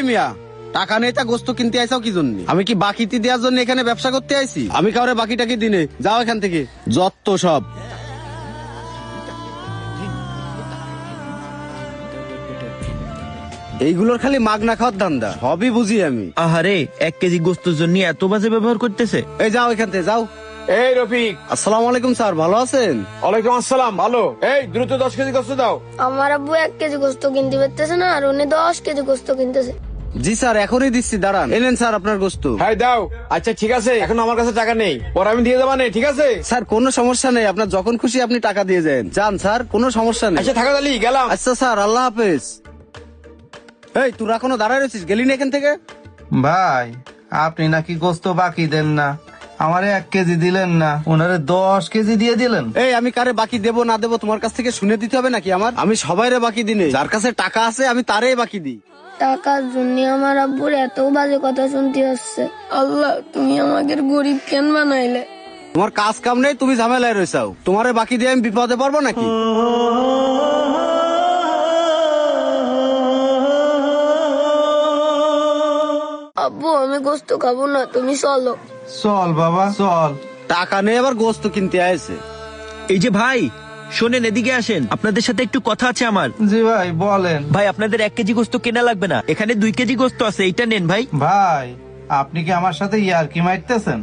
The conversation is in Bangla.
মিয়া, টাকা নেই তা গোস্ত কিনতে আইসাও কি জন্য? আমি কি বাকিতে দেওয়ার জন্য এখানে ব্যবসা করতে আইছি? আমি কাউরে বাকি টাকি দিনে যাও এখান থেকে, যত সব। এইগুলোর খালি মাগনা খাওয়ার ধান্দা, সবই বুঝি আমি। আহারে 1 কেজি গোস্তের জন্য এত বাজে ব্যবহার করতেছে। এই যাও এখান থেকে যাও। এই রফিক, আসসালামু আলাইকুম স্যার, ভালো আছেন? ওয়ালাইকুম আসসালাম। ভালো। এই দ্রুত 10 কেজি গোস্ত দাও। আমার আব্বু 1 কেজি গোস্ত কিনতে পারতেছে না, আর উনি 10 কেজি গোস্ত কিনতেছে। জি স্যার, এখনই দিচ্ছি, দাঁড়ান। এনেন স্যার আপনার গোস্ত। হ্যাঁ দাও। আচ্ছা ঠিক আছে, এখন আমার কাছে টাকা নেই, পরে আমি দিয়ে দেবা। ঠিক আছে? স্যার কোনো সমস্যা নেই, আপনার যখন খুশি আপনি টাকা দিয়ে যান। যান স্যার, কোনো সমস্যা নেই। আচ্ছা থাকা দালি, গেলাম। আচ্ছা স্যার, আল্লাহ হাফেজ। এই তোরা এখনো দাঁড়ায় রয়েছিস, গেলি না এখান থেকে? ভাই, আপনি নাকি গোস্ত বাকি দেন না, আমারে 1 কেজি দিলেন না, ওনারে 10 কেজি দিয়ে দিলেন। এই আমি কারে বাকি দেবো না দেবো তোমার কাছ থেকে শুনে দিতে হবে নাকি? আমি সবাইরে বাকি দিনে, যার কাছে টাকা আছে আমি তারই বাকি দিই। টাকার জন্য আমার আব্বুর এত বাজে কথা শুনতে হচ্ছে। আল্লাহ, তুমি আমাকে গরিব কেন বানাইলে? তোমার কাজ কাম নেই, তুমি ঝামেলায় রয়েছাও, তোমারে বাকি দিয়ে আমি বিপদে পারবো নাকি? আব্বু, আমি গোস্ত খাবো না, তুমি চলো। চল বাবা চল। টাকা নেই আবার গোস্ত কিনতে আইছে। এই যে ভাই শোনেন, এদিকে আসেন, আপনাদের সাথে একটু কথা আছে আমার। জি ভাই বলেন। ভাই আপনাদের 1 কেজি গোস্ত কেনা লাগবে না, এখানে 2 কেজি গোস্ত আছে, এইটা নেন ভাই। ভাই, আপনি কি আমার সাথে ইয়ারকি মারতেছেন?